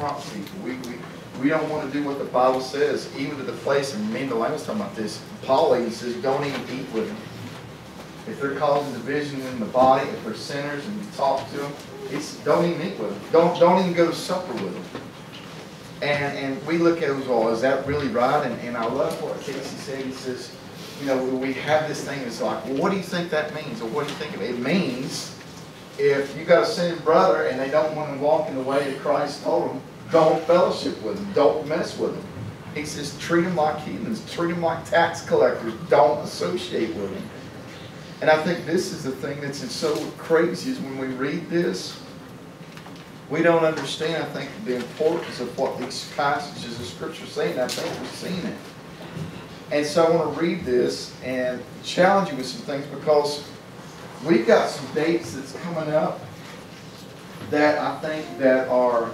confront people. We don't want to do what the Bible says, even to the place, and me and Delaney was talking about this. Paul even says, don't even eat with them. If they're causing division in the body, if they're sinners and you talk to them, don't even eat with them. Don't even go to supper with them. And we look at it as, well, is that really right? And I love what Casey said. He says, you know, we have this thing that's like, well, what do you think that means? Or what do you think of it? It means if you got a sinning brother and they don't want to walk in the way that Christ told them, don't fellowship with them. Don't mess with them. He says, treat them like heathens. Treat them like tax collectors. Don't associate with them. And I think this is the thing that's so crazy is when we read this, we don't understand, I think, the importance of what these passages of Scripture are saying. I think we're seeing it. And so I want to read this and challenge you with some things, because we've got some dates that's coming up that I think that are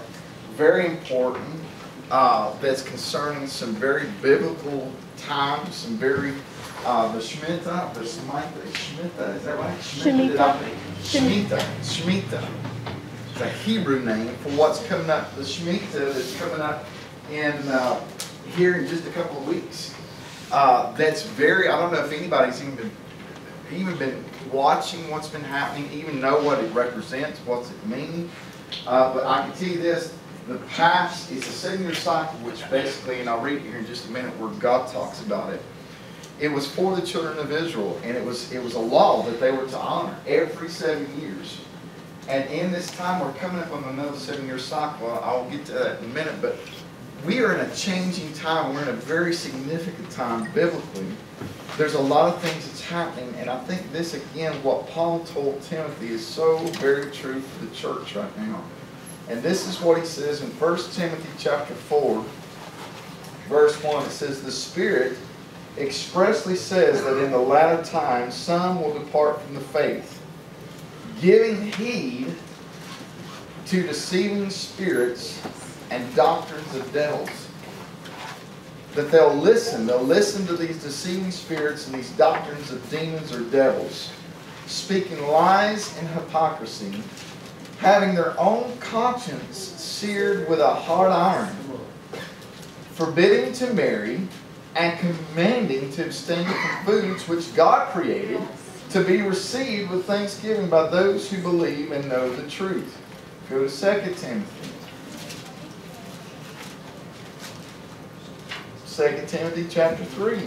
very important, that's concerning some very biblical times, some very, the Shemitah, is that right? Shemitah. It's a Hebrew name for what's coming up, the Shemitah that's coming up in here in just a couple of weeks. That's very, I don't know if anybody's even been watching what's been happening, even know what it represents, what's it mean. But I can tell you this, the past is a 7-year cycle, which basically, and I'll read it here in just a minute where God talks about it. It was for the children of Israel, and it was a law that they were to honor every 7 years. And in this time, we're coming up on another 7-year cycle. I'll get to that in a minute, but we are in a changing time. We're in a very significant time biblically. There's a lot of things that's happening, and I think this, again, what Paul told Timothy is so very true for the church right now. And this is what he says in 1 Timothy chapter 4, verse 1. It says, the Spirit expressly says that in the latter times some will depart from the faith, giving heed to deceiving spirits and doctrines of devils. That they'll listen to these deceiving spirits and these doctrines of demons or devils, speaking lies and hypocrisy, having their own conscience seared with a hot iron, forbidding to marry, and commanding to abstain from foods which God created, to be received with thanksgiving by those who believe and know the truth. Go to 2 Timothy. 2 Timothy chapter 3,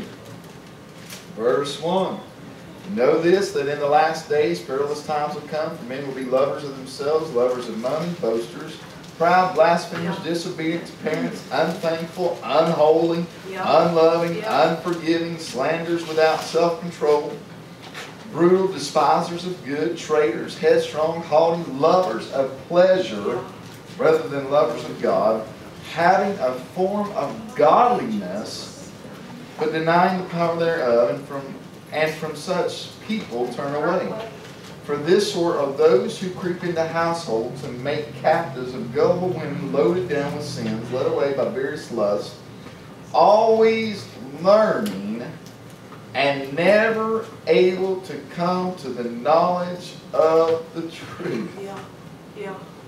verse 1. Know this, that in the last days perilous times will come, for men will be lovers of themselves, lovers of money, boasters, proud, blasphemers, disobedient to parents, unthankful, unholy, unloving, unforgiving, slanderers without self-control, brutal, despisers of good, traitors, headstrong, haughty, lovers of pleasure rather than lovers of God, having a form of godliness, but denying the power thereof, and from such people turn away. For this sort are those who creep into households and make captives of gullible women loaded down with sins, led away by various lusts, always learning and never able to come to the knowledge of the truth.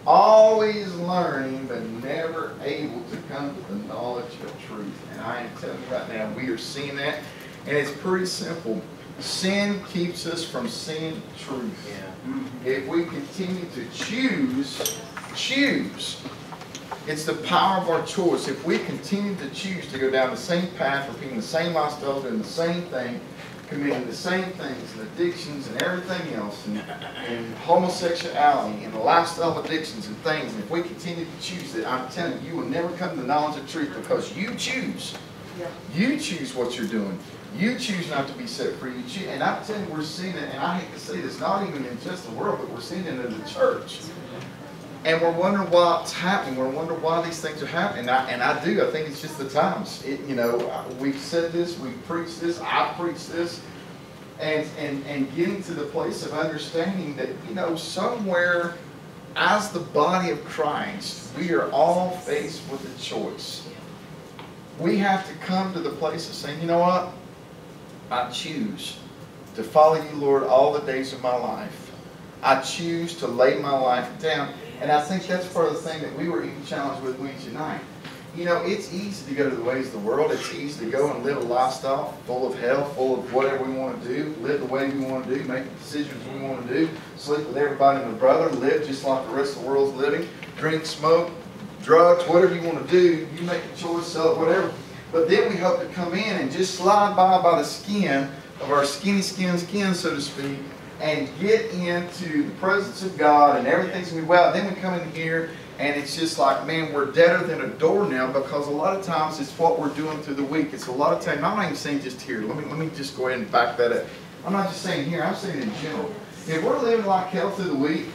Always learning, but never able to come to the knowledge of truth. And I am telling you right now, we are seeing that. And it's pretty simple. Sin keeps us from seeing truth. If we continue to choose, it's the power of our choice. If we continue to choose to go down the same path, repeating the same lifestyle, doing the same thing, committing the same things, and addictions and everything else, and homosexuality and the lifestyle of addictions and things, and if we continue to choose it, I'm telling you, you will never come to the knowledge of truth, because you choose. You choose what you're doing. You choose not to be set free. You choose, and I'm telling you, we're seeing it, and I hate to say this, not even in just the world, but we're seeing it in the church. And we're wondering what's happening. We're wondering why these things are happening. And I think it's just the times. We've said this, we've preached this, I've preached this. And getting to the place of understanding that, somewhere as the body of Christ, we are all faced with a choice. We have to come to the place of saying, you know what? I choose to follow you, Lord, all the days of my life. I choose to lay my life down. And I think that's part of the thing that we were even challenged with Wednesday night. You know, it's easy to go to the ways of the world. It's easy to go and live a lifestyle full of hell, full of whatever we want to do, live the way we want to do, make the decisions we want to do, sleep with everybody and their brother, live just like the rest of the world's living, drink, smoke, drugs, whatever you want to do, you make a choice, sell it, whatever. But then we hope to come in and just slide by the skin of our skin, so to speak, and get into the presence of God and everything's going to be well. Then we come in here and it's just like, man, we're deader than a doornail, because a lot of times it's what we're doing through the week. It's a lot of time. I'm not even saying just here. Let me just go ahead and back that up. I'm not just saying here. I'm saying in general. If we're living like hell through the week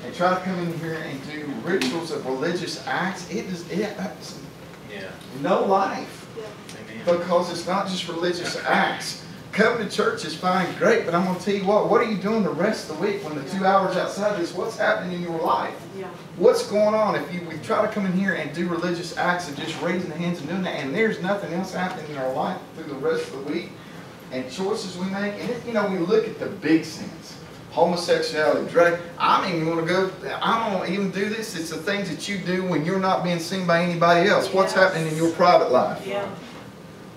and try to come in here and do rituals of religious acts, it has no life. Because it's not just religious acts. Coming to church is fine, great, but I'm going to tell you what are you doing the rest of the week when the 2 hours outside this? What's happening in your life? Yeah. What's going on? If we try to come in here and do religious acts and just raising the hands and doing that, and there's nothing else happening in our life through the rest of the week, and choices we make, and if, we look at the big sins, homosexuality, drug, I don't even want to go, I don't even do this. It's the things that you do when you're not being seen by anybody else. What's happening in your private life? Yeah.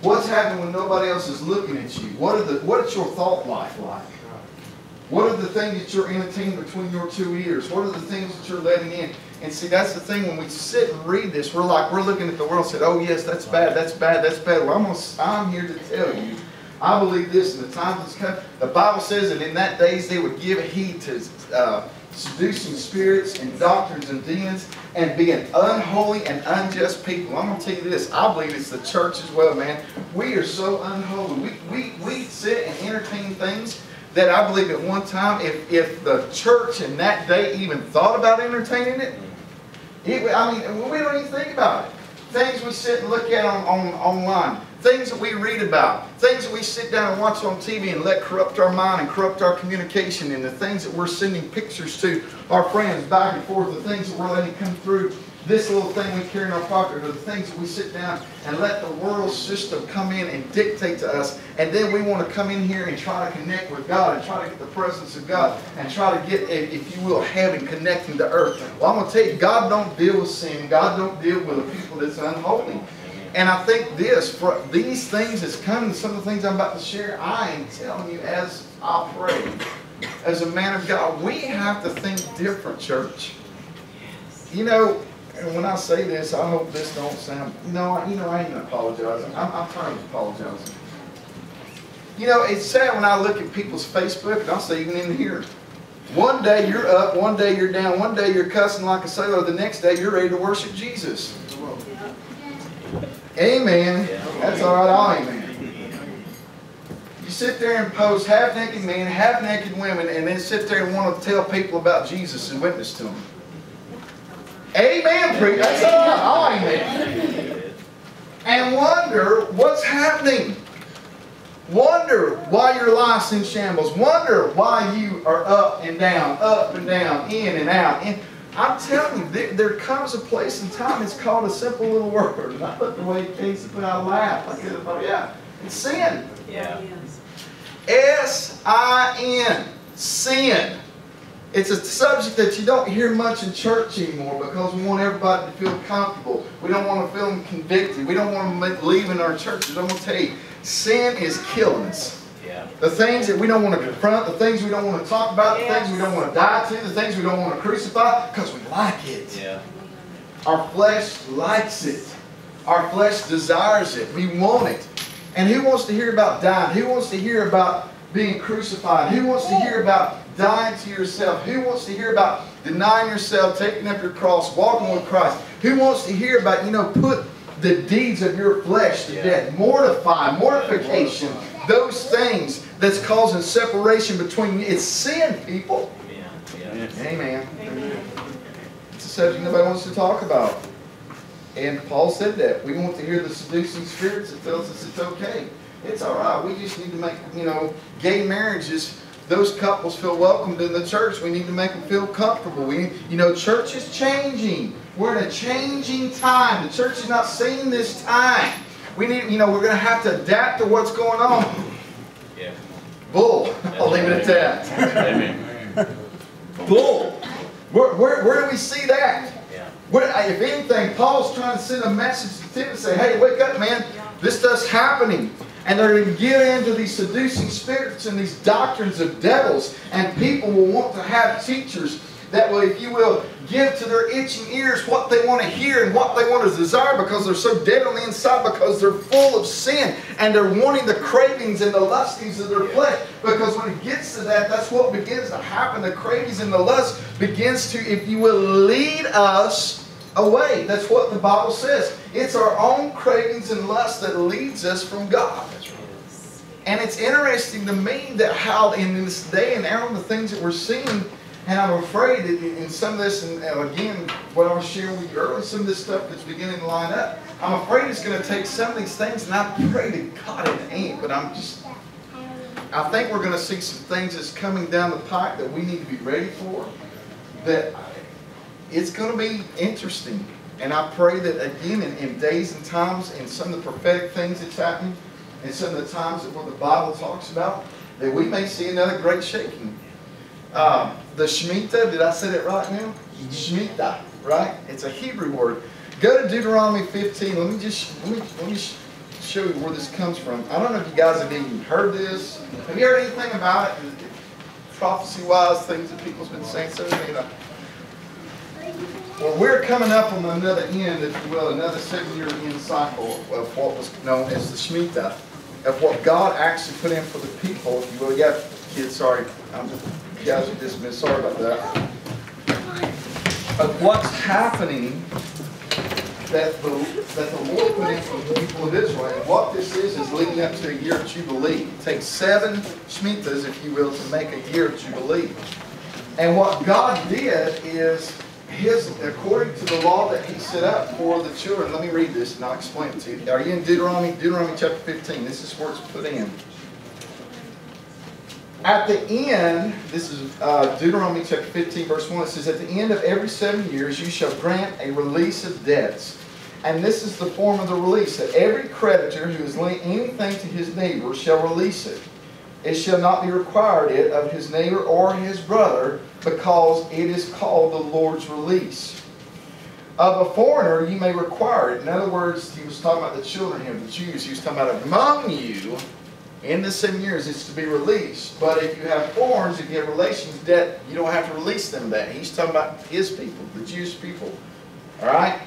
What's happening when nobody else is looking at you? What is your thought life like? What are the things that you're entertaining between your two ears? What are the things that you're letting in? And see, that's the thing, when we sit and read this, we're looking at the world and said, oh yes, that's bad, that's bad, that's bad. Well, I'm here to tell you, I believe this, and the time has come. The Bible says that in that days they would give heed to seducing spirits and doctrines and demons, and being unholy and unjust people. I'm going to tell you this, I believe it's the church as well, man. We are so unholy. We sit and entertain things that I believe at one time, if the church in that day even thought about entertaining it, we don't even think about it. Things we sit and look at online. Things that we read about, things that we sit down and watch on TV and let corrupt our mind and corrupt our communication, and the things that we're sending pictures to our friends back and forth, the things that we're letting come through this little thing we carry in our pocket, or the things that we sit down and let the world system come in and dictate to us, and then we want to come in here and try to connect with God and try to get the presence of God and try to get, if you will, heaven connecting to earth. Well, I'm going to tell you, God don't deal with sin. God don't deal with a people that's unholy. And I think for these things that's coming, some of the things I'm about to share, I am telling you as I pray, as a man of God, we have to think different, church. And when I say this, I hope this don't sound, I ain't going to apologize. I'm tired of apologizing. It's sad when I look at people's Facebook, and I'll say even in here, one day you're up, one day you're down, one day you're cussing like a sailor, the next day you're ready to worship Jesus. Amen. That's all right. I'll amen. You sit there and post half-naked men, half-naked women, and then sit there and want to tell people about Jesus and witness to them. Amen, preacher. That's all right. I'll amen. And wonder what's happening. Wonder why your life's in shambles. Wonder why you are up and down, in and out. I'm telling you, there comes a place in time, it's called a simple little word. And I love the way it came to put out a laugh. Like, it's sin. Yeah. S-I-N. Sin. It's a subject that you don't hear much in church anymore because we want everybody to feel comfortable. We don't want to feel them convicted. We don't want them leaving our churches. I'm going to tell you, sin is killing us. Yeah. The things that we don't want to confront, the things we don't want to talk about, the things we don't want to die to, the things we don't want to crucify, because we like it. Yeah. Our flesh likes it. Our flesh desires it. We want it. And who wants to hear about dying? Who wants to hear about being crucified? Who wants to hear about dying to yourself? Who wants to hear about denying yourself, taking up your cross, walking with Christ? Who wants to hear about, put the deeds of your flesh to death? Mortification. Those things that's causing separation between you. It's sin, people. Amen. It's a subject nobody wants to talk about. And Paul said that. We want to hear the seducing spirits that tells us it's okay. It's all right. We just need to make, gay marriages, those couples feel welcomed in the church. We need to make them feel comfortable. Church is changing. We're in a changing time. The church is not seeing this time. We need, we're going to have to adapt to what's going on. Bull. I'll leave it at that. Bull. Where do we see that? Yeah. If anything, Paul's trying to send a message to Timothy, say, hey, wake up, man. This stuff's happening. And they're going to get into these seducing spirits and these doctrines of devils. And people will want to have teachers that will, if you will, give to their itching ears what they want to hear and what they want to desire, because they're so dead on the inside, because they're full of sin. And they're wanting the cravings and the lustings of their flesh. Because when it gets to that, that's what begins to happen. The cravings and the lust begins to, if you will, lead us away. That's what the Bible says. It's our own cravings and lust that leads us from God. And it's interesting to me that how in this day and hour, the things that we're seeing, and I'm afraid that in some of this, and again, what I was sharing with you earlier, some of this stuff that's beginning to line up, I'm afraid it's going to take some of these things, and I pray to God it ain't, but I think we're going to see some things that's coming down the pike that we need to be ready for, that it's going to be interesting. And I pray that again, in days and times, and some of the prophetic things that's happening, and some of the times that what the Bible talks about, that we may see another great shaking. The Shemitah, did I say that right now? Shemitah, right? It's a Hebrew word. Go to Deuteronomy 15. Let me show you where this comes from. I don't know if you guys have even heard this. Have you heard anything about it? Prophecy-wise, things that people's been saying. So, well, we're coming up on another end, if you will, another 7-year end cycle of what was known as the Shemitah, of what God actually put in for the people. If you will, yeah, kids, sorry, you guys are dismissed. Sorry about that. Of what's happening that the Lord put in for the people of Israel. And what this is leading up to a year of Jubilee. It takes 7 Shemitahs, if you will, to make a year of Jubilee. And what God did is, according to the law that He set up for the children. Let me read this and I'll explain it to you. Are you in Deuteronomy? Deuteronomy chapter 15. This is where it's put in. At the end, this is Deuteronomy chapter 15, verse 1. It says, at the end of every 7 years, you shall grant a release of debts. And this is the form of the release, that every creditor who has lent anything to his neighbor shall release it. It shall not be required it of his neighbor or his brother, because it is called the Lord's release. Of a foreigner you may require it. In other words, he was talking about the children here, the Jews. He was talking about among you, in the 7 years, it's to be released. But if you have foreigners, if you have relations debt, you don't have to release them that. He's talking about his people, the Jewish people. Alright?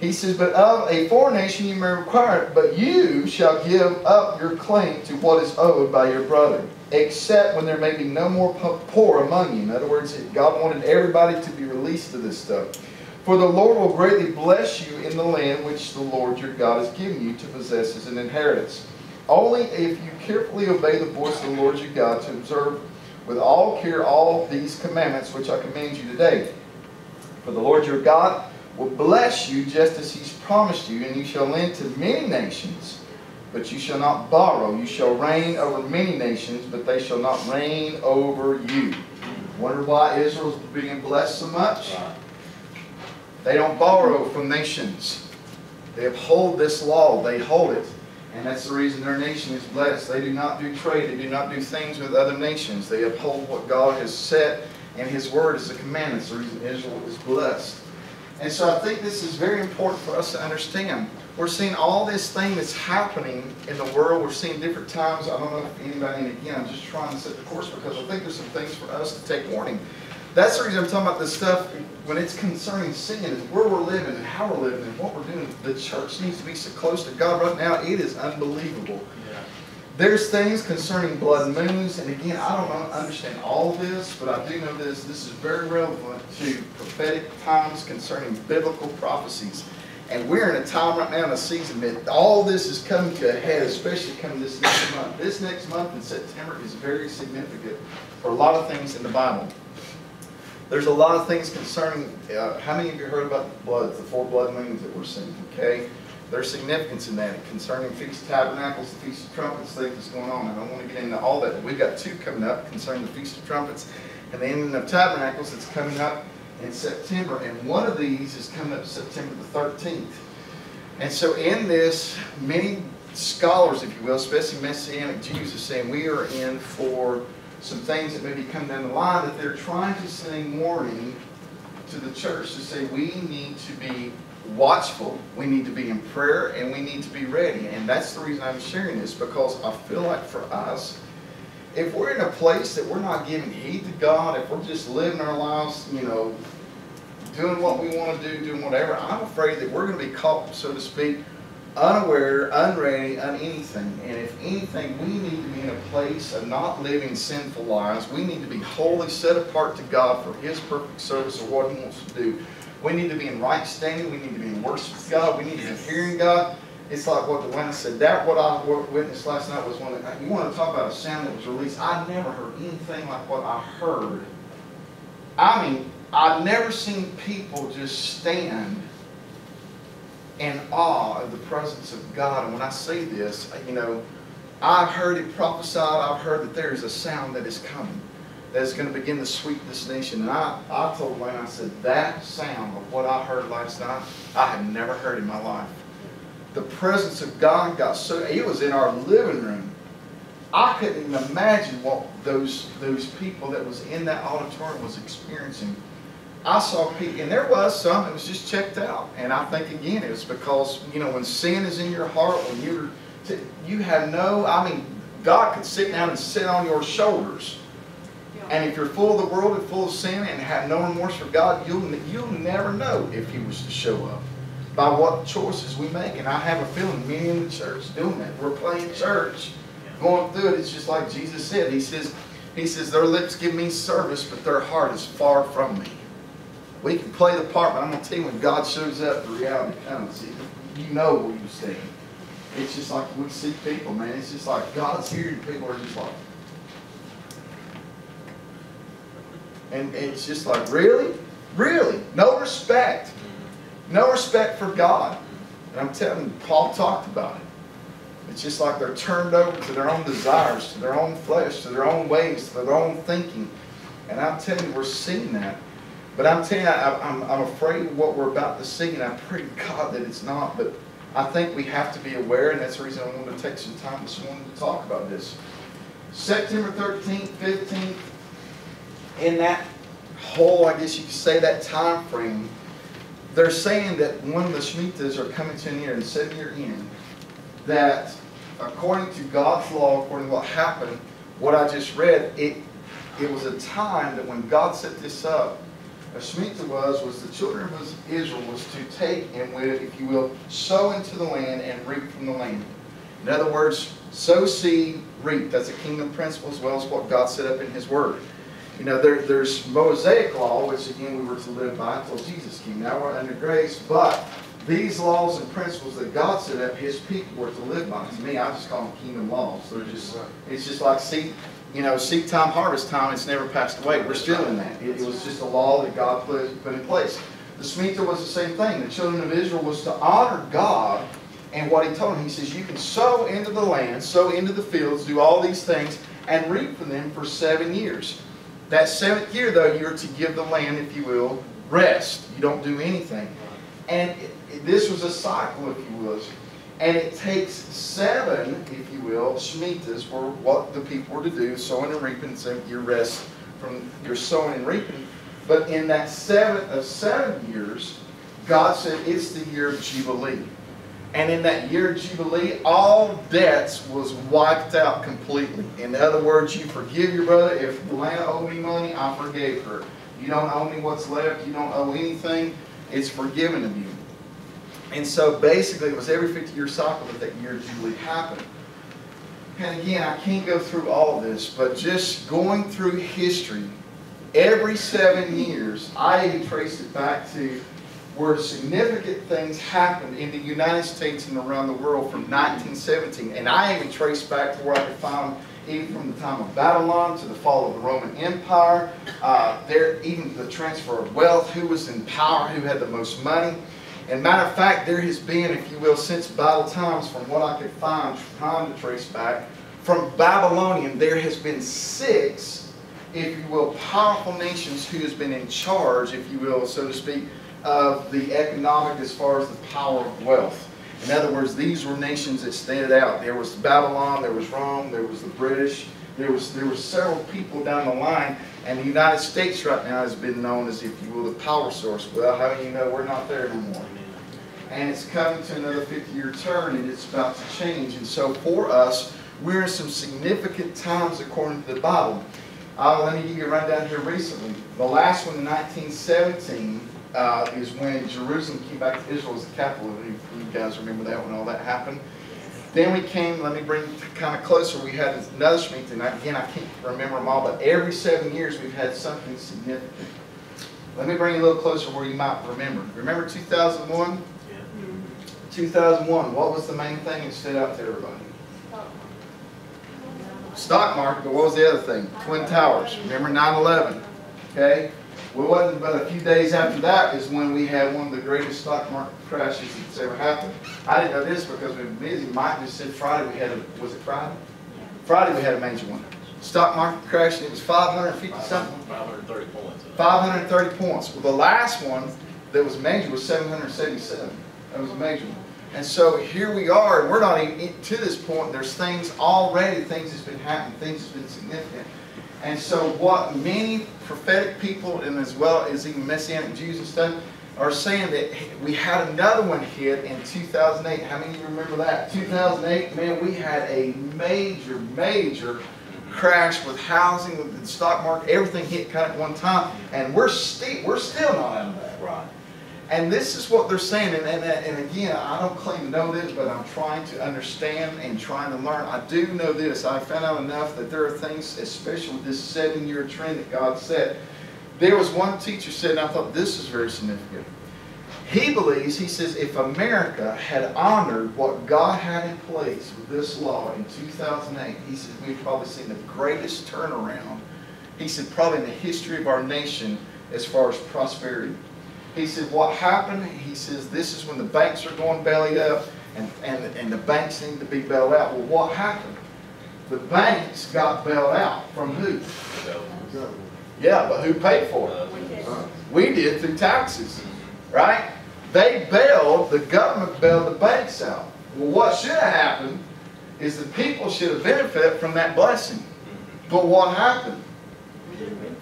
He says, but of a foreign nation you may require it, but you shall give up your claim to what is owed by your brother, except when there may be no more poor among you. In other words, God wanted everybody to be released to this stuff. For the Lord will greatly bless you in the land which the Lord your God has given you to possess as an inheritance. Only if you carefully obey the voice of the Lord your God, to observe with all care all these commandments which I command you today. For the Lord your God will bless you just as He's promised you, and you shall lend to many nations, but you shall not borrow. You shall reign over many nations, but they shall not reign over you. Wonder why Israel's being blessed so much? They don't borrow from nations. They uphold this law. They hold it. And that's the reason their nation is blessed. They do not do trade. They do not do things with other nations. They uphold what God has set, and His Word is the commandments. The reason Israel is blessed. And so I think this is very important for us to understand. We're seeing all this thing that's happening in the world. We're seeing different times. I don't know if anybody, and again, I'm just trying to set the course, because I think there's some things for us to take warning. That's the reason I'm talking about this stuff when it's concerning sin, is where we're living and how we're living and what we're doing. The church needs to be so close to God right now. It is unbelievable. Yeah. There's things concerning blood moons, and again, I don't understand all of this, but I do know this. This is very relevant to prophetic times concerning biblical prophecies. And we're in a time right now in a season that all this is coming to a head, especially coming this next month. This next month in September is very significant for a lot of things in the Bible. There's a lot of things concerning, how many of you heard about the bloods, the 4 blood moons that we're seeing, okay? There's significance in that concerning Feast of Tabernacles, the Feast of Trumpets, things that's going on. I don't want to get into all that, but we've got 2 coming up concerning the Feast of Trumpets and the ending of Tabernacles that's coming up in September. And one of these is coming up September the 13th. And so in this, many scholars, if you will, especially Messianic Jews, are saying we are in for some things that maybe come down the line, that they're trying to send warning to the church to say we need to be watchful, we need to be in prayer, and we need to be ready. And that's the reason I'm sharing this, because I feel like for us, if we're in a place that we're not giving heed to God, if we're just living our lives, you know, doing what we want to do, doing whatever, I'm afraid that we're going to be caught, so to speak, unaware, unready, anything. And if anything, we need to be in a place of not living sinful lives. We need to be wholly set apart to God for His perfect service of what He wants to do. We need to be in right standing. We need to be in worship with God. We need to be hearing God. It's like what when I said that, what I witnessed last night was one that, you want to talk about a sound that was released. I never heard anything like what I heard. I mean, I've never seen people just stand in awe of the presence of God. And when I say this, you know, I've heard it prophesied. I've heard that there is a sound that is coming, that is going to begin to sweep this nation. And I told Wayne, I said, that sound of what I heard last night, I had never heard in my life. The presence of God got so, it was in our living room. I couldn't even imagine what those people that was in that auditorium was experiencing. I saw people, and there was some that was just checked out. And I think, again, it was because, you know, when sin is in your heart, when you have no, I mean, God could sit down and sit on your shoulders. And if you're full of the world and full of sin and have no remorse for God, you'll never know if He was to show up by what choices we make. And I have a feeling many in the church doing that. We're playing church, going through it. It's just like Jesus said. He says, their lips give me service, but their heart is far from me. We can play the part, but I'm going to tell you, when God shows up, the reality comes. You know what you're saying. It's just like we see people, man. It's just like God's here, and people are just like, and it's just like, really? Really? No respect. No respect for God. And I'm telling you, Paul talked about it. It's just like they're turned over to their own desires, to their own flesh, to their own ways, to their own thinking. And I'm telling you, we're seeing that. But I'm telling you, I'm afraid of what we're about to see, and I pray to God that it's not. But I think we have to be aware, and that's the reason I wanted to take some time this morning to talk about this. September 13th, 15th, in that whole, I guess you could say, that time frame, they're saying that one of the Shemitahs are coming to an year and 7-year end, that according to God's law, according to what happened, what I just read, it was a time that when God set this up, a Shemitah was the children of Israel was to take and, if you will, sow into the land and reap from the land. In other words, sow seed, reap. That's a kingdom principle as well as what God set up in His Word. You know, there's Mosaic law, which again we were to live by until Jesus came. Now we're under grace, but these laws and principles that God set up, His people were to live by. To me, I just call them kingdom laws. They're just, it's just like seed time, harvest time. It's never passed away. We're still in that. It was just a law that God put in place. The Shemitah was the same thing. The children of Israel was to honor God and what He told them. He says, you can sow into the land, sow into the fields, do all these things, and reap from them for 7 years. That 7th year, though, you're to give the land, if you will, rest. You don't do anything. And this was a cycle, if you will. And it takes 7, if you will, Shemitahs for what the people were to do, sowing and reaping, 7-year rest from your sowing and reaping. But in that 7th of 7 years, God said it's the year of Jubilee. And in that year of Jubilee, all debts was wiped out completely. In other words, you forgive your brother. If the land owed me money, I forgave her. You don't owe me what's left. You don't owe anything. It's forgiven of you. And so basically, it was every 50-year cycle that year of Jubilee happened. And again, I can't go through all of this, but just going through history, every 7 years, I even traced it back to where significant things happened in the United States and around the world from 1917. And I even traced back to where I could find even from the time of Babylon to the fall of the Roman Empire, even the transfer of wealth, who was in power, who had the most money. And matter of fact, there has been, if you will, since Bible times, from what I could find, trying to trace back, from Babylonian, there has been 6, if you will, powerful nations who has been in charge, if you will, so to speak, of the economic as far as the power of wealth. In other words, these were nations that stood out. There was Babylon, there was Rome, there was the British, There were several people down the line, and the United States right now has been known as, if you will, the power source. Well, how many of you know we're not there anymore? And it's coming to another 50-year turn, and it's about to change. And so for us, we're in some significant times according to the Bible. Let me give you a rundown here recently. The last one in 1917 is when Jerusalem came back to Israel as the capital. You guys remember that when all that happened? Then we came, let me bring it kind of closer, we had another Shemitah, and again, I can't remember them all, but every 7 years we've had something significant. Let me bring you a little closer where you might remember. Remember 2001? Yeah. 2001, what was the main thing that stood out to everybody? Stock market, but what was the other thing? Twin Towers. Remember 9/11? Okay? Well, it wasn't but a few days after that is when we had one of the greatest stock market crashes that's ever happened. I didn't know this because we've been busy. Mike just said Friday we had a, was it Friday? Friday we had a major one. Stock market crash, and it was 550 something. 530 points. 530 points. Well, the last one that was major was 777. That was a major one. And so here we are, and we're not even to this point. There's things already, things that's been happening, things that's been significant. And so what many prophetic people, and as well as even Messianic Jews and stuff, are saying that we had another one hit in 2008. How many of you remember that? 2008, man, we had a major crash with housing, with the stock market, everything hit kind of at one time, and we're still not out of that. Right. And this is what they're saying, and again, I don't claim to know this, but I'm trying to understand and trying to learn. I do know this. I found out enough that there are things, especially with this 7-year trend that God set. There was one teacher said, and I thought this is very significant. He believes, he says, if America had honored what God had in place with this law in 2008, he says, we've probably seen the greatest turnaround, he said, probably in the history of our nation as far as prosperity. He said, what happened, he says, this is when the banks are going belly up, and the banks need to be bailed out. Well, what happened? The banks got bailed out. From who? Yeah, but who paid for it? We did through taxes, right? They bailed, the government bailed the banks out. Well, what should have happened is the people should have benefited from that blessing. But what happened?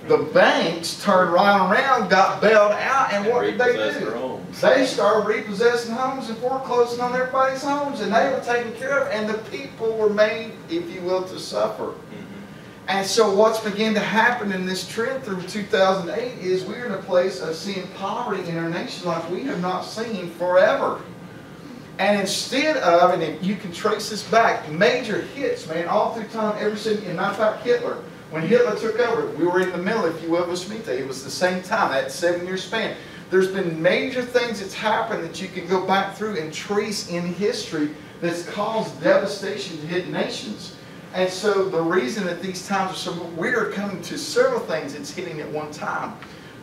The banks turned right around, got bailed out, and what did they do? They started repossessing homes and foreclosing on everybody's homes, and they were taken care of, and the people were made, if you will, to suffer. And so what's begun to happen in this trend through 2008 is we're in a place of seeing poverty in our nation like we have not seen forever. And instead of, and if you can trace this back, major hits, man, all through time, ever since, and not about Hitler. When Hitler took over, we were in the middle, if you will, of Shemitah. It was the same time, that 7-year span. There's been major things that's happened that you can go back through and trace in history that's caused devastation to hit nations. And so the reason that these times are so, we are coming to several things that's hitting at one time.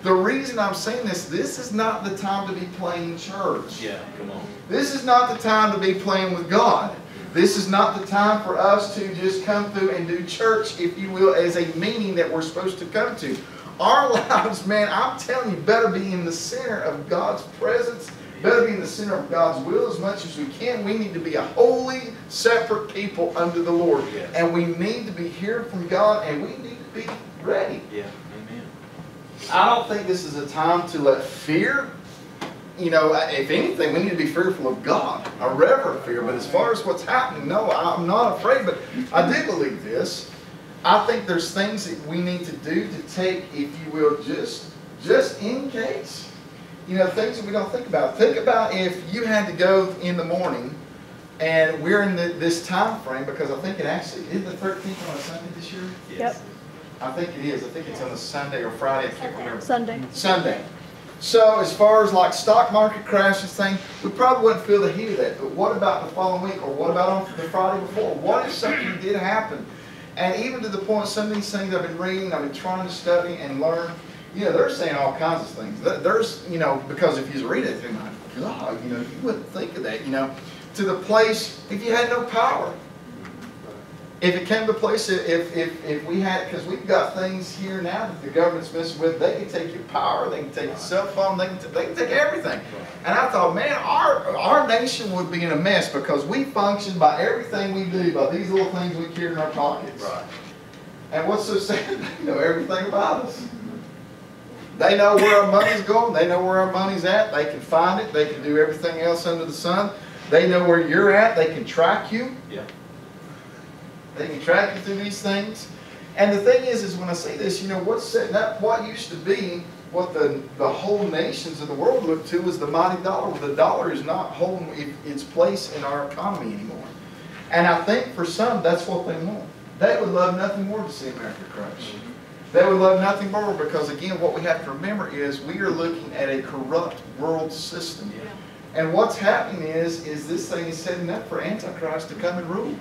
The reason I'm saying this is not the time to be playing church. Yeah, come on. This is not the time to be playing with God. This is not the time for us to just come through and do church, if you will, as a meeting that we're supposed to come to. Our lives, man, I'm telling you, better be in the center of God's presence, better be in the center of God's will as much as we can. We need to be a holy, separate people unto the Lord. Yes. And we need to be hearing from God, and we need to be ready. Yeah, amen. I don't think this is a time to let fear, you know, if anything, we need to be fearful of God, a reverent fear. But as far as what's happening, no, I'm not afraid. But I do believe this. I think there's things that we need to do to take, if you will, just in case. You know, things that we don't think about. Think about if you had to go in the morning, and we're in this time frame, because I think it actually is the 13th on a Sunday this year. Yep. I think it is. I think it's on a Sunday or Friday. I can't remember. Sunday. So as far as like stock market crashes thing, we probably wouldn't feel the heat of that. But what about the following week? Or what about on the Friday before? What if something did happen? And even to the point, some of these things I've been reading, I've been trying to study and learn, you know, they're saying all kinds of things. There's, you know, because if you read it, you're like, God, you know, you wouldn't think of that, you know. To the place, if you had no power. If it came to a place, if we had, because we've got things here now that the government's messing with, they can take your power, they can take your cell phone, they can take everything. And I thought, man, our nation would be in a mess because we function by everything we do, by these little things we carry in our pockets. Right. And what's so sad, they know everything about us. They know where our money's going. They know where our money's at. They can find it. They can do everything else under the sun. They know where you're at. They can track you. Yeah. They can track you through these things. And the thing is when I say this, you know, what's setting up, what used to be, what the whole nations of the world look to is the mighty dollar. The dollar is not holding its place in our economy anymore. And I think for some, that's what they want. They would love nothing more to see America crash. They would love nothing more because, again, what we have to remember is we are looking at a corrupt world system. Yeah. And what's happening is this thing is setting up for Antichrist to come and rule.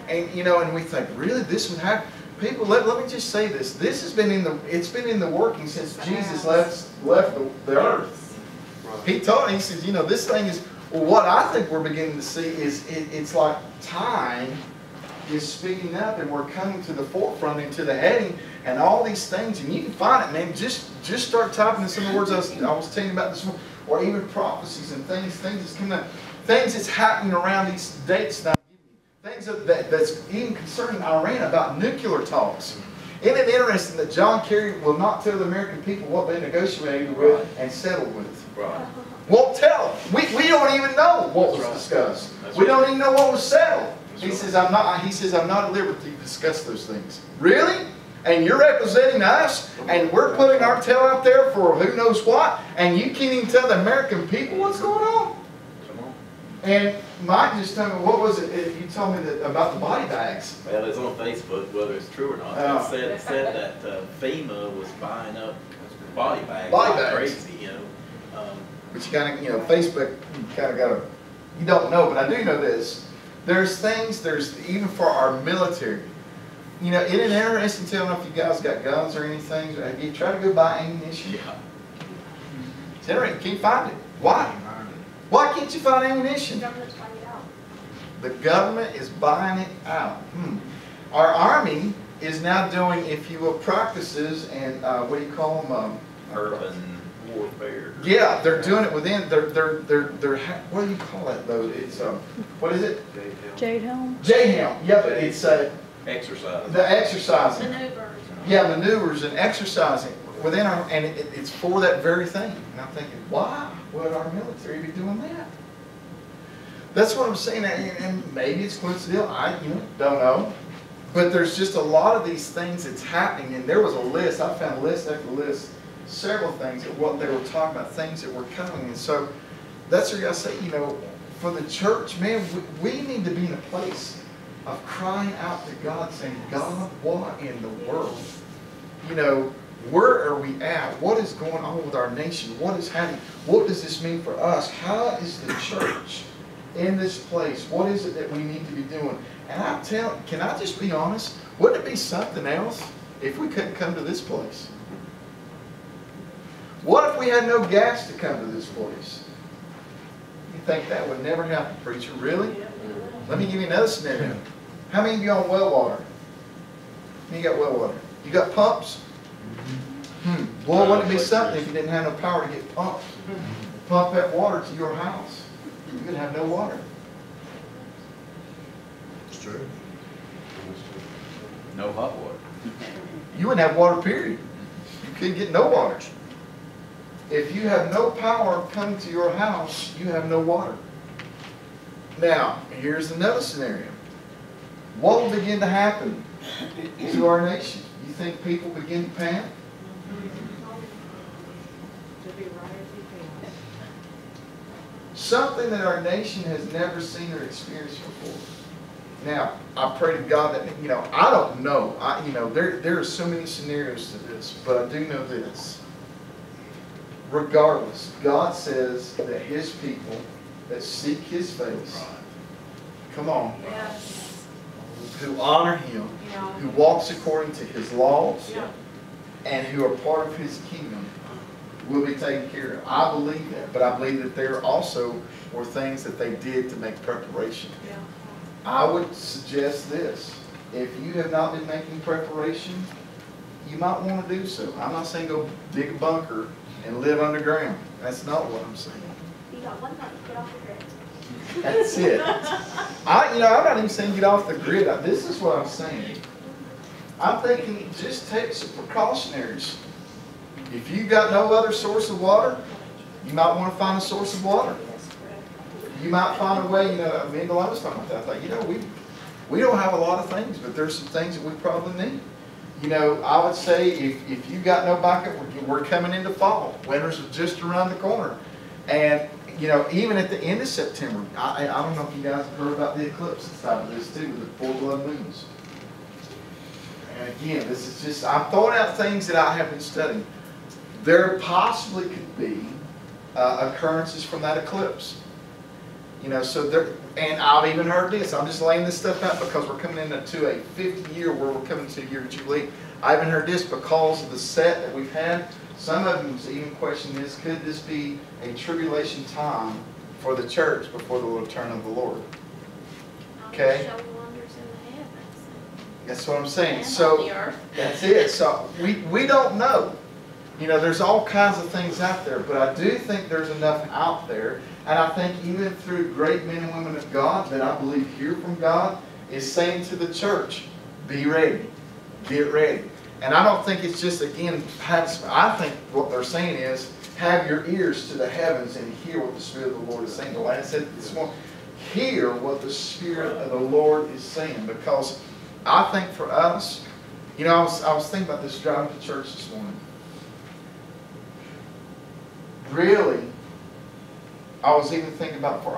And, you know, and we think, really, this would happen? People, let me just say this. This has been it's been in the working since Jesus left the earth. He taught, he says, you know, this thing is, well, what I think we're beginning to see is it's like time is speeding up and we're coming to the forefront and to the heading and all these things, and you can find it, man. Just start typing in some of the words I was telling you about this morning, or even prophecies and things that's coming up, things that's happening around these dates now. Things that's even concerning Iran about nuclear talks. Isn't it interesting that John Kerry will not tell the American people what they negotiated with and settled with? Right. Won't tell them. We don't even know what was discussed. We don't even know what was settled. He says, I'm not at liberty to discuss those things. Really? And you're representing us, and we're putting our tail out there for who knows what, and you can't even tell the American people what's going on? Come on. And Mike just told me, what was it? You told me that about the body bags. Well, it's on Facebook, whether it's true or not. It said that FEMA was buying up body bags. Crazy, you know. But you kind of, you know, Facebook, you kind of got to, you don't know, but I do know this. There's even for our military. You know, isn't it interesting to know if you guys got guns or anything? Have you tried to go buy ammunition? Yeah. It's interesting. You can't find it. Why? Why can't you find ammunition? The government's buying it out. The government is buying it out. Our Army is now doing, if you will, practices and what do you call them? Urban warfare. Yeah, they're doing it within. They're what do you call that though? It's what is it? Jade Helm. JHELM. Yeah, but it's Exercise. the exercising. Maneuvers. Yeah, maneuvers and exercising within our, and it's for that very thing. And I'm thinking, why would our military be doing that? That's what I'm saying, and maybe it's coincidental. I don't know, but there's just a lot of these things that's happening. And there was a list. I found list after list, several things of what they were talking about, things that were coming. And so that's where I say, you know, for the church, man, we need to be in a place of crying out to God, saying, God, what in the world? You know, where are we at? What is going on with our nation? What is happening? What does this mean for us? How is the church in this place? What is it that we need to be doing? And I'm telling, can I just be honest? Wouldn't it be something else if we couldn't come to this place? What if we had no gas to come to this place? You think that would never happen, preacher? Really? Let me give you another scenario. How many of you on well water? How many you got well water? You got pumps? Boy, wouldn't it be something if you didn't have no power to get pumps? Pump that water to your house. You could have no water. It's true. No hot water. You wouldn't have water, period. You couldn't get no water. If you have no power coming to your house, you have no water. Now, here's another scenario. What will begin to happen to our nation? You think people begin to panic? Something that our nation has never seen or experienced before. Now, I pray to God that, you know, I don't know. There are so many scenarios to this, but I do know this. Regardless, God says that His people that seek His face, come on, Yes. who honor Him, Yeah. who walks according to His laws, Yeah. and who are part of His kingdom, will be taken care of. I believe that, but I believe that there also were things that they did to make preparation. Yeah. I would suggest this. If you have not been making preparation, you might want to do so. I'm not saying go dig a bunker and live underground. That's not what I'm saying. You got one month, get off the grid. That's it. I'm not even saying get off the grid. This is what I'm saying. I'm thinking just take some precautionaries. If you got no other source of water, you might want to find a source of water. You might find a way, me and Delana was talking about that. I thought, we don't have a lot of things, but there's some things that we probably need. I would say if you got no backup, we're coming into fall. Winter's just around the corner. And, even at the end of September, I don't know if you guys have heard about the eclipse side of this too, with the 4 blood moons. And again, this is just, I'm throwing out things that I have been studying. There possibly could be occurrences from that eclipse. So there, and I've even heard this. I'm just laying this stuff out because we're coming into a 50th year where we're coming to a year of Jubilee. I even heard this because of the set that we've had. Some of them even question this: could this be a tribulation time for the church before the return of the Lord? Okay. That's what I'm saying. So that's it. So we don't know. There's all kinds of things out there, but I do think there's enough out there. And I think even through great men and women of God that I believe hear from God is saying to the church, be ready, get ready. And I don't think it's just, again, I think what they're saying is have your ears to the heavens and hear what the Spirit of the Lord is saying. The lad said this morning, hear what the Spirit of the Lord is saying. Because I think for us, I was thinking about this driving to church this morning. Really, I was even thinking about for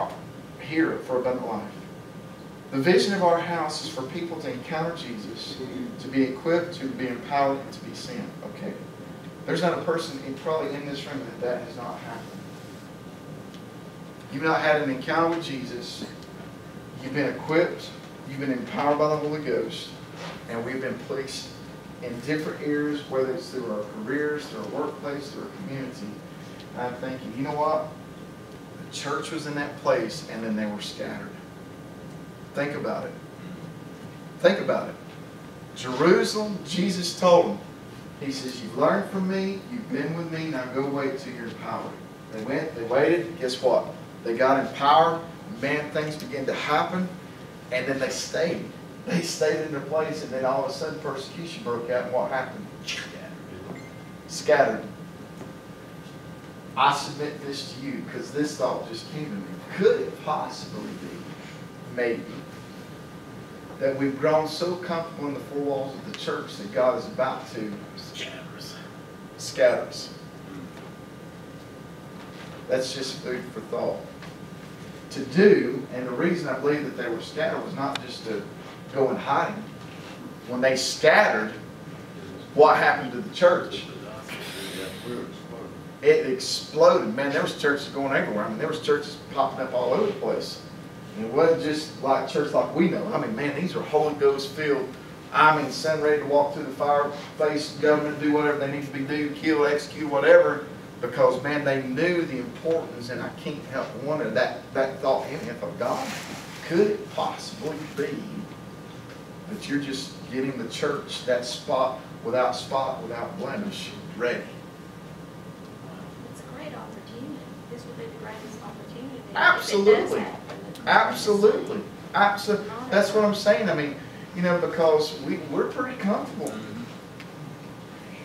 Abundant Life. The vision of our house is for people to encounter Jesus, to be equipped, to be empowered, and to be sent. Okay. There's not a person probably in this room that has not happened. You've not had an encounter with Jesus. You've been equipped. You've been empowered by the Holy Ghost. And we've been placed in different areas, whether it's through our careers, through our workplace, through our community. And I'm thinking, you know what? The church was in that place, and then they were scattered. Think about it. Think about it. Jerusalem, Jesus told them, He says, you've learned from me, you've been with me, now go wait till you're empowered. They went, they waited, guess what? They got empowered, man, things began to happen, and then they stayed. They stayed in their place, and then all of a sudden persecution broke out, and what happened? Scattered. I submit this to you, because this thought just came to me. Could it possibly be, maybe, that we've grown so comfortable in the four walls of the church that God is about to scatter us? That's just food for thought. To do, and the reason I believe that they were scattered was not just to go in hiding. When they scattered, what happened to the church? It exploded. Man, there was churches going everywhere. I mean, there was churches popping up all over the place. And it wasn't just like church like we know. I mean, man, these are Holy Ghost filled. I mean, son ready to walk through the fire, face government, do whatever they need to be do, kill, execute, whatever. Because, man, they knew the importance, and I can't help but wonder that thought in me. I thought, God, could it possibly be that you're just getting the church, that spot, without blemish, ready? It's a great opportunity. This would be the greatest opportunity. Absolutely. Absolutely. Absolutely. That's what I'm saying. I mean, because we're pretty comfortable.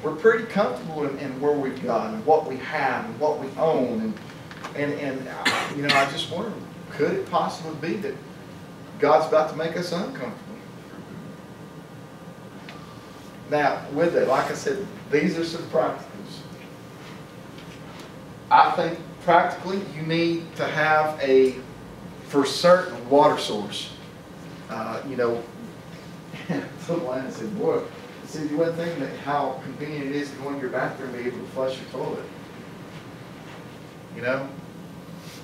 We're pretty comfortable in where we've got and what we have and what we own. And I just wonder, could it possibly be that God's about to make us uncomfortable? Now, with it, like I said, these are some practicals. I think practically you need to have for certain, water source. Someone said, boy, you wouldn't think that how convenient it is to go in your bathroom and be able to flush your toilet.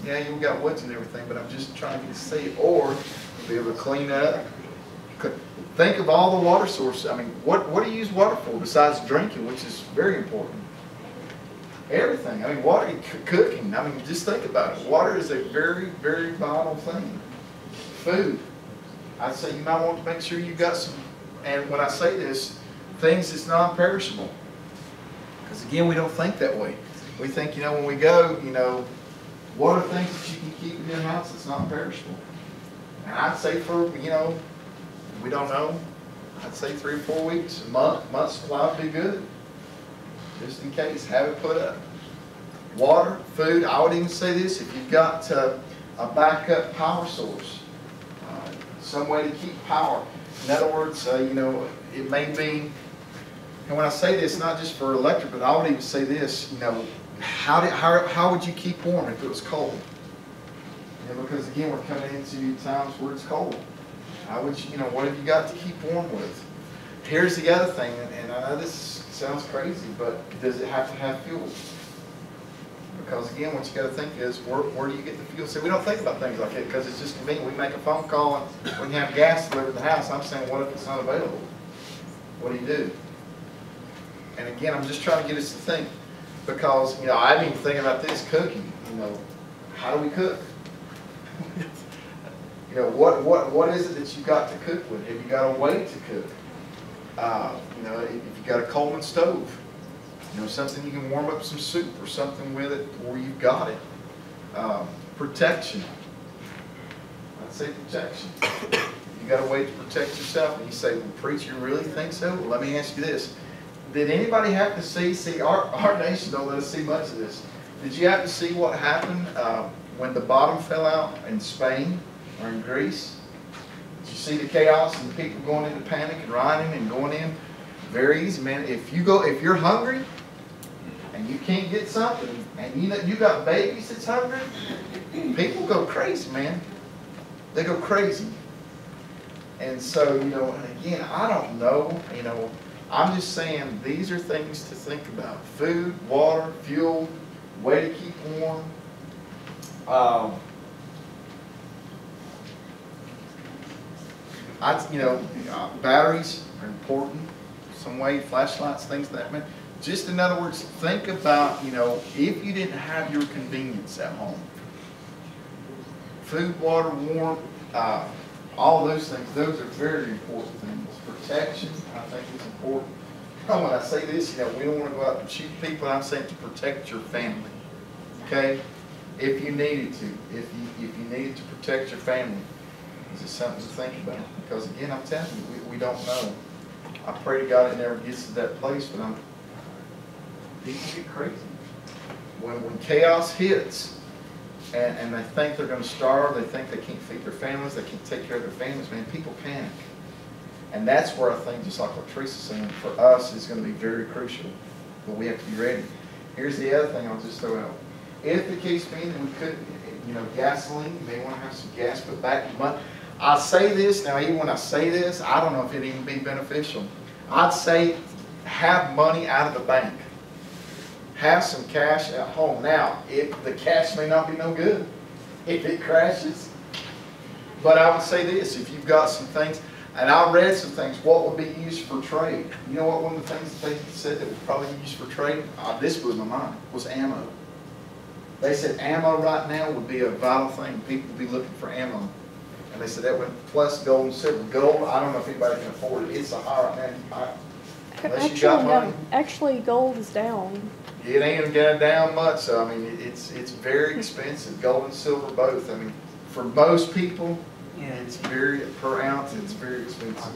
Yeah, you've got woods and everything, but I'm just trying to see, or be able to clean up. Think of all the water sources. I mean, what do you use water for besides drinking, which is very important? Everything. I mean, water, cooking. I mean, just think about it. Water is a very, very vital thing. Food. I'd say you might want to make sure you've got some, and when I say this, things that's non-perishable. Because again, we don't think that way. We think, when we go, what are things that you can keep in your house that's not perishable? And I'd say we don't know. I'd say 3 or 4 weeks, a month supply would be good. Just in case, have it put up. Water, food, I would even say this, if you've got a backup power source, some way to keep power. In other words, you know, it may be, and when I say this, not just for electric, but I would even say this, you know, how would you keep warm if it was cold? You know, because again, we're coming into times where it's cold. How would you, you know, what have you got to keep warm with? Here's the other thing, and I know this sounds crazy, but does it have to have fuel? Because again, what you got to think is, where do you get the fuel? So we don't think about things like that because it's just convenient. We make a phone call and we can have gas delivered to the house. I'm saying, what if it's not available? What do you do? And again, I'm just trying to get us to think, because you know, I didn't even think about this cooking. You know, how do we cook? You know, what is it that you got to cook with? Have you got a way to cook? You know, if you got a Coleman stove, you know, something you can warm up some soup or something with it, or you've got it. Protection. I'd say protection. You got a way to protect yourself, and you say, well, preacher, you really think so? Well, let me ask you this. Did anybody happen to see our nation don't let us see much of this. Did you happen to see what happened when the bottom fell out in Spain or in Greece? Did you see the chaos and the people going into panic and rioting and going in? Very easy, man. If you're hungry and you can't get something, and you got babies that's hungry, people go crazy, man. They go crazy. And so, you know, and again, I don't know, you know, I'm just saying these are things to think about. Food, water, fuel, way to keep warm. You know, batteries are important. Some way, flashlights, things like that. Just in other words, think about, you know, if you didn't have your convenience at home. Food, water, warm, all those things, those are very important things. Protection, I think, is important. When I say this, you know, we don't want to go out and shoot people. I'm saying to protect your family. Okay? If you needed to. If you needed to protect your family. This is something to think about. Because again, I'm telling you, we don't know. I pray to God it never gets to that place, but people get crazy. When chaos hits, and they think they're going to starve, they think they can't feed their families, they can't take care of their families, man, people panic. And that's where I think, just like what Teresa's saying, for us, it's going to be very crucial. But we have to be ready. Here's the other thing I'll just throw out. If the case being that we couldn't, you know, gasoline, you may want to have some gas put back in money. I say this, now even when I say this, I don't know if it'd even be beneficial. I'd say have money out of the bank. Have some cash at home. Now, the cash may not be no good if it crashes. But I would say this, if you've got some things, and I read some things, what would be used for trade? You know what one of the things that they said that would probably be used for trade? This blew my mind, was ammo. They said ammo right now would be a vital thing. People would be looking for ammo. And they said that went plus gold and silver. Gold, I don't know if anybody can afford it. It's a high right now. Unless you got money. Actually, gold is down. It ain't going down much. So, I mean, it's very expensive. Gold and silver both. I mean, for most people, it's very, per ounce, it's very expensive.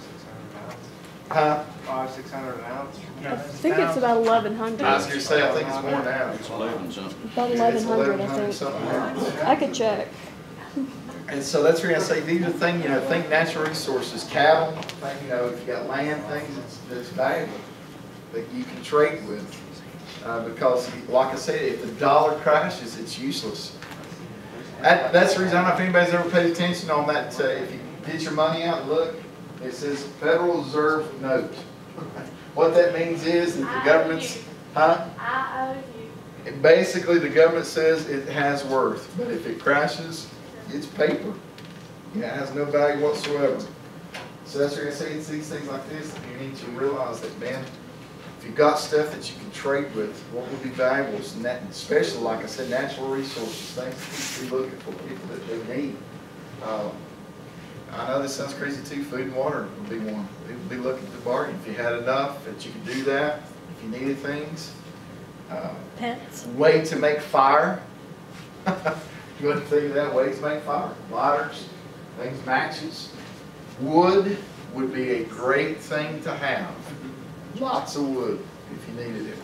Huh? 500-600 an ounce. I think it's about 1,100. I was going to say, I think it's more now. It's 11 something. About It's 1,100, I 1100 think. something else. I could check. And so that's where I say these are things, you know, think natural resources, cattle, think, you know, if you got land, things that's valuable that you can trade with. Because, like I said, if the dollar crashes, it's useless. That's the reason, I don't know if anybody's ever paid attention on that. If you get your money out and look, it says Federal Reserve Note. What that means is that the government's, I owe you. basically the government says it has worth, but if it crashes, it's paper. It has no value whatsoever. So that's where I say it's these things like this that you need to realize that, man, if you've got stuff that you can trade with, what would be valuable, especially, like I said, natural resources, things that you be looking for people that they need. I know this sounds crazy too, food and water would be one. They would be looking to bargain. If you had enough that you could do that, if you needed things. Pets. Way to make fire. You wouldn't think of that, way to make fire. Lighters, things, matches, wood. would be a great thing to have. Lots of wood if you needed it.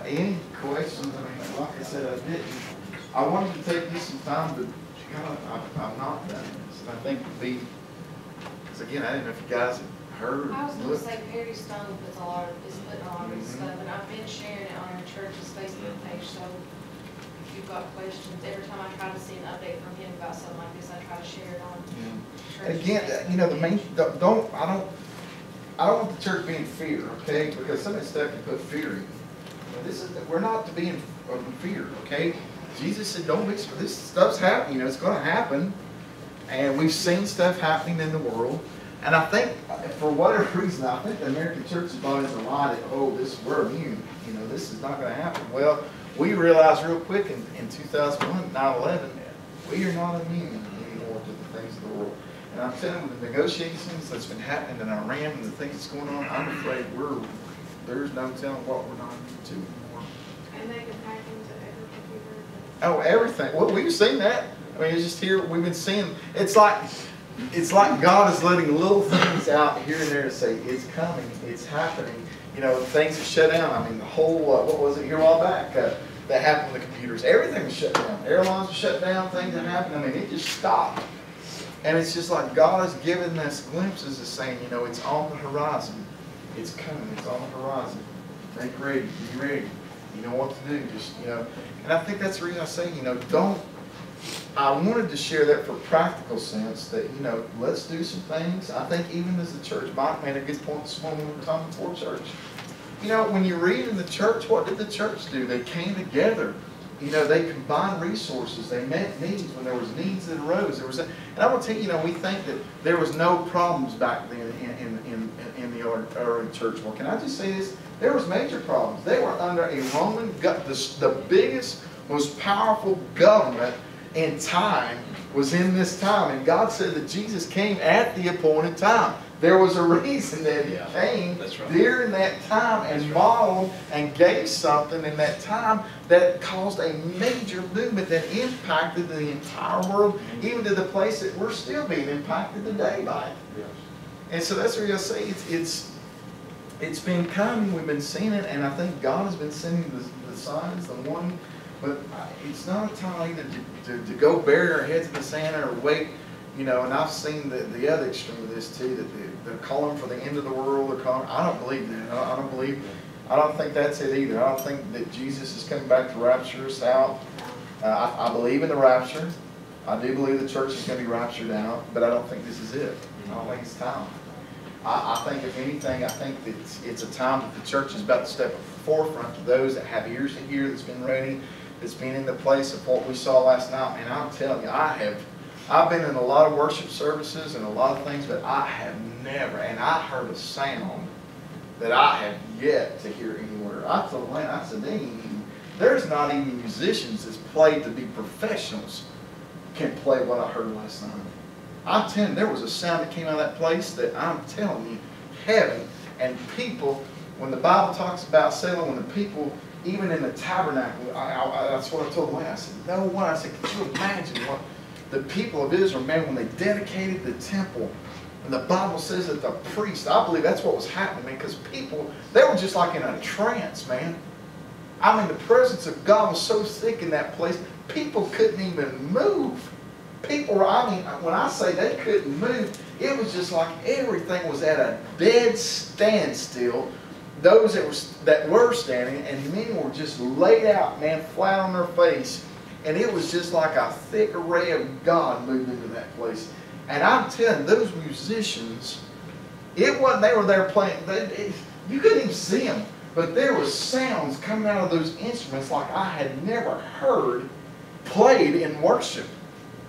Any questions? I mean, like I said, I wanted to take you some time to, I'm not done this. And I think it'd be, because again, I didn't know if you guys had heard. I was going to say Perry Stone is putting a lot of his stuff, and I've been sharing it on our church's Facebook page, so if you've got questions, every time I try to see an update from him about something like this, I try to share it on church's Again, Facebook you know, the main, page. I don't want the church being fear, okay? Because some of this stuff can put fear in. We're not to be in fear, okay? Jesus said, don't be, this stuff's happening, you know, it's going to happen. And we've seen stuff happening in the world. And I think, for whatever reason, I think the American church is bought into the lie that, oh, we're immune. You know, this is not going to happen. Well, we realized real quick in 2001, 9/11, we are not immune anymore to the things of the world. And I'm telling you, the negotiations that's been happening in Iran and the things that's going on, I'm afraid there's no telling what we're not immune to anymore. And they can hack into every computer. Oh, everything. Well, we've seen that. I mean, it's just here, we've been seeing, it's like God is letting little things out here and there to say, it's coming, it's happening. You know, things have shut down. I mean, the whole, what was it here a while back, that happened with the computers. Everything was shut down. Airlines were shut down, things that happened. I mean, it just stopped. And it's just like God has given us glimpses of saying, you know, it's on the horizon. It's coming, it's on the horizon. Think ready, be ready. You know what to do, just, you know. And I think that's the reason I say, you know, I wanted to share that for practical sense that, you know, let's do some things. I think even as the church, Mike made a good point this morning when we were talking before church. You know, when you read in the church, what did the church do? They came together. You know, they combined resources. They met needs when there was needs that arose. And I will tell you, you know, we think that there was no problems back then in the early church. Well, can I just say this? There was major problems. They were under a Roman, the biggest, most powerful government in time was in this time. And God said that Jesus came at the appointed time. There was a reason that He came during that time and modeled and gave something in that time that caused a major movement that impacted the entire world, even to the place that we're still being impacted today by it. And so that's what I say. It's been coming. We've been seeing it, and I think God has been sending the signs, the warning. But it's not a time either to go bury our heads in the sand or wait. You know, and I've seen the other extreme of this too, that they're calling for the end of the world. I don't believe that. I don't think that's it either. I don't think that Jesus is coming back to rapture us out. I believe in the rapture. I do believe the church is going to be raptured out, but I don't think this is it. I don't think it's time. I think if anything, I think that it's a time that the church is about to step at the forefront to those that have ears to hear, that's been ready, that's been in the place of what we saw last night. And I'm telling you, I've been in a lot of worship services and a lot of things, but I have never, and I heard a sound that I have yet to hear anywhere. I told Lane, I said, there's not even musicians that's played to be professionals can play what I heard last night. I'm telling you, there was a sound that came out of that place that I'm telling you, heaven and people, when the Bible talks about settling, when the people, even in the tabernacle, that's what I told Lane. I said, no one. I said, could you imagine what the people of Israel, man, when they dedicated the temple, and the Bible says that the priests, I believe that's what was happening, man, because people, they were just like in a trance, man. I mean, the presence of God was so thick in that place, people couldn't even move. People were, I mean, when I say they couldn't move, it was just like everything was at a dead standstill. Those that were standing, and many were just laid out, man, flat on their face. And it was just like a thick array of God moved into that place. And I'm telling you, those musicians, it wasn't they were there playing, you couldn't even see them. But there was sounds coming out of those instruments like I had never heard played in worship.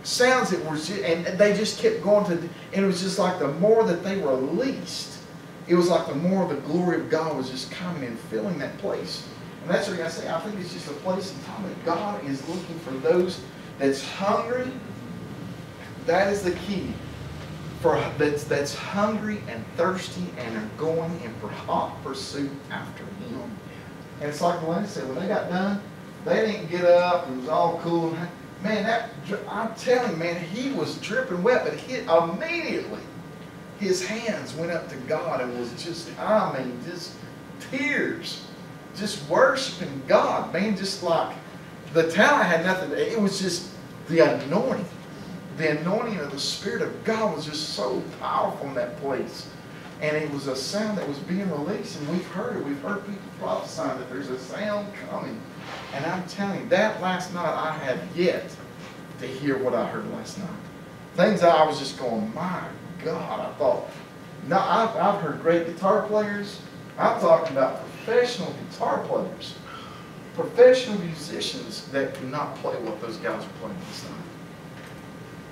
Sounds that were, and they just kept going to, and it was just like the more that they released, it was like the more the glory of God was just coming and filling that place. And that's what I say. I think it's just a place and time that God is looking for those that's hungry. That is the key. That's hungry and thirsty and are going in hot pursuit after Him. And it's like Melinda said, when they got done, they didn't get up and it was all cool. Man, I'm telling you, man, he was dripping wet, but immediately his hands went up to God and was just, just tears, just worshiping God, man, just like the talent had nothing, it was just the anointing. The anointing of the Spirit of God was just so powerful in that place. And it was a sound that was being released, and we've heard it. We've heard people prophesying that there's a sound coming. And I'm telling you, that last night I have yet to hear what I heard last night. Things that I was just going, my God, I thought, no, I've heard great guitar players. I'm talking about professional guitar players, professional musicians that cannot play what those guys are playing this night.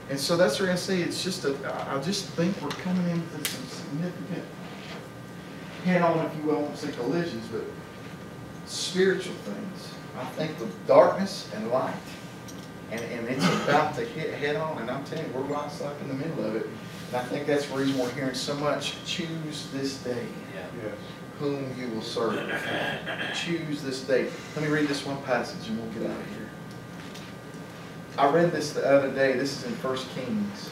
And so that's where I say it's just I just think we're coming into some significant head-on, if you will, I won't say collisions, but spiritual things. I think with darkness and light. And it's about to hit head-on, and I'm telling you, we're right slap in the middle of it. And I think that's the reason we're hearing so much, choose this day whom you will serve. Choose this day. Let me read this one passage and we'll get out of here. I read this the other day. This is in 1 Kings.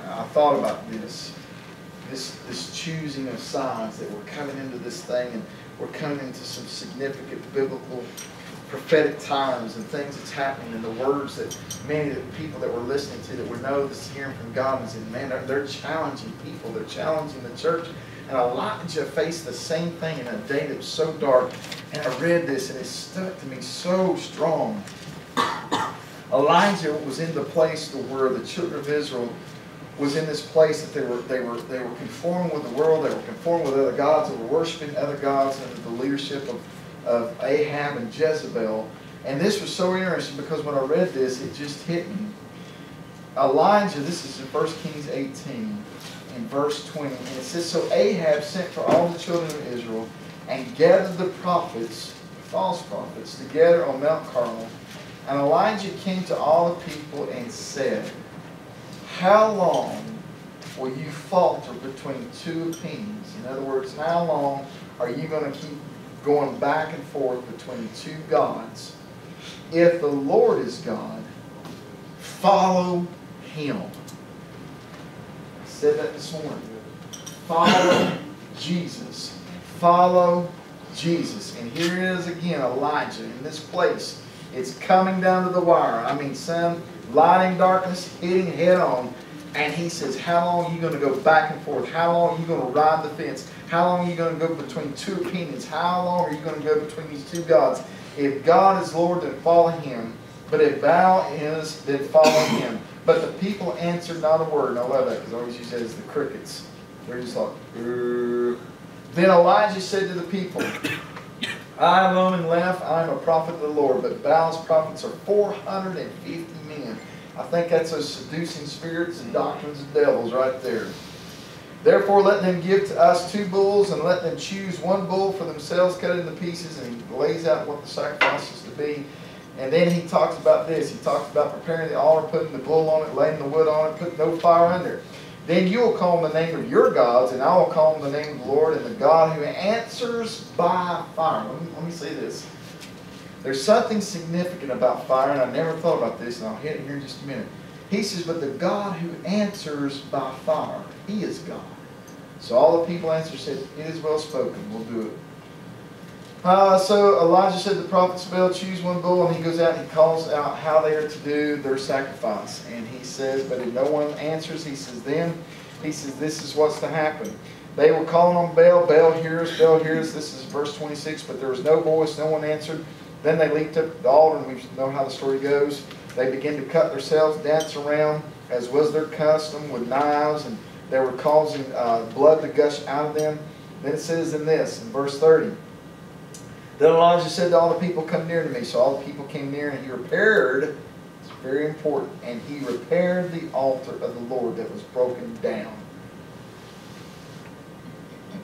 I thought about this choosing of signs, that we're coming into this thing and we're coming into some significant biblical prophetic times and things that's happening, and the words that many of the people that we're listening to that we know that's hearing from God, and saying, man, they're challenging people, they're challenging the church. And Elijah faced the same thing in a day that was so dark. And I read this and it stuck to me so strong. Elijah was in the place where the children of Israel was in this place that they were conforming with the world, they were conforming with other gods, they were worshiping other gods under the leadership of Ahab and Jezebel. And this was so interesting because when I read this, it just hit me. Elijah, this is in 1 Kings 18, in verse 20, and it says, so Ahab sent for all the children of Israel and gathered the prophets, false prophets, together on Mount Carmel. And Elijah came to all the people and said, how long will you falter between two opinions? In other words, how long are you going to keep going back and forth between two gods? If the Lord is God, follow Him. I said that this morning. Follow Jesus. Follow Jesus. And here it is again, Elijah in this place. It's coming down to the wire. I mean, sun, lighting darkness, hitting head on. And he says, how long are you going to go back and forth? How long are you going to ride the fence? How long are you going to go between two opinions? How long are you going to go between these two gods? If God is Lord, then follow Him. But if Baal is, then follow him. But the people answered not a word. And I love that because I always use that as the crickets. They're just like, Urgh. Then Elijah said to the people, I alone am left, I am a prophet of the Lord, but Baal's prophets are 450 men. I think that's those seducing spirits and doctrines of devils right there. Therefore let them give to us 2 bulls, and let them choose 1 bull for themselves, cut it into pieces, and he lays out what the sacrifice is to be. And then he talks about this. He talks about preparing the altar, putting the bull on it, laying the wood on it, putting no fire under it. Then you will call on the name of your gods, and I will call on the name of the Lord, and the God who answers by fire. Let me say this. There's something significant about fire, and I never thought about this, and I'll hit it here in just a minute. He says, but the God who answers by fire, He is God. So all the people answered, said, it is well spoken, we'll do it. So Elijah said to the prophets of Baal, choose 1 bull, and he goes out and he calls out how they are to do their sacrifice. And he says, but if no one answers, he says, this is what's to happen. They were calling on Baal, Baal hears, this is verse 26, but there was no voice, no one answered. Then they leaped up the altar, and we know how the story goes. They began to cut themselves, dance around, as was their custom, with knives, and they were causing blood to gush out of them. Then it says in verse 30, then Elijah said to all the people, come near to me. So all the people came near, and he repaired, it's very important, and he repaired the altar of the Lord that was broken down.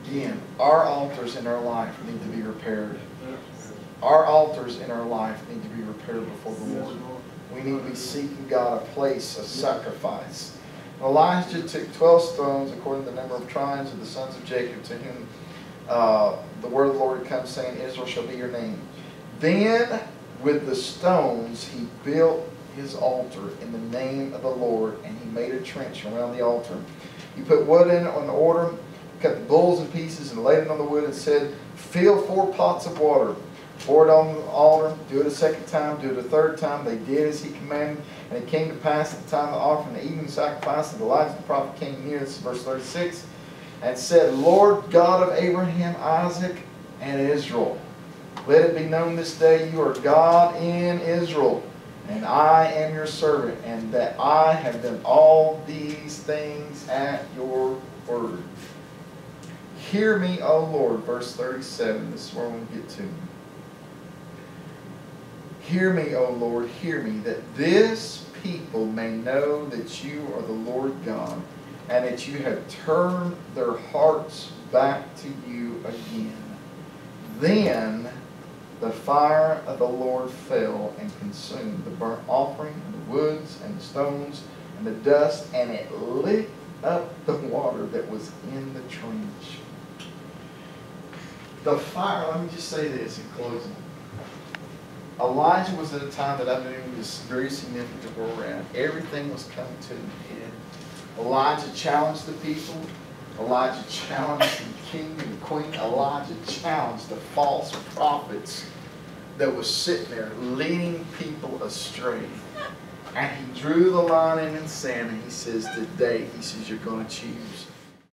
Again, our altars in our life need to be repaired. Our altars in our life need to be repaired before the Lord. We need to be seeking God a place, a sacrifice. Elijah took 12 stones according to the number of tribes of the sons of Jacob, to whom the word of the Lord had come, saying, Israel shall be your name. Then with the stones he built his altar in the name of the Lord, and he made a trench around the altar. He put wood in it on the order, cut the bulls in pieces and laid it on the wood, and said, fill 4 pots of water, pour it on the altar, do it a second time, do it a third time. They did as he commanded. And it came to pass at the time of the offering, the evening sacrifice, that Elijah the prophet came near, this is verse 36, and said, Lord God of Abraham, Isaac, and Israel, let it be known this day you are God in Israel, and I am your servant, and that I have done all these things at your word. Hear me, O Lord, verse 37, this is where I want to get to. Hear me, O Lord, hear me, that this people may know that you are the Lord God, and that you have turned their hearts back to you again. Then the fire of the Lord fell and consumed the burnt offering, and the woods, and the stones, and the dust, and it lit up the water that was in the trench. The fire, let me just say this in closing. Elijah was at a time that I knew was very significant where we're at. Everything was coming to an end. Elijah challenged the people. Elijah challenged the king and the queen. Elijah challenged the false prophets that was sitting there leading people astray. And he drew the line in the sand and he says, today, he says, you're going to choose.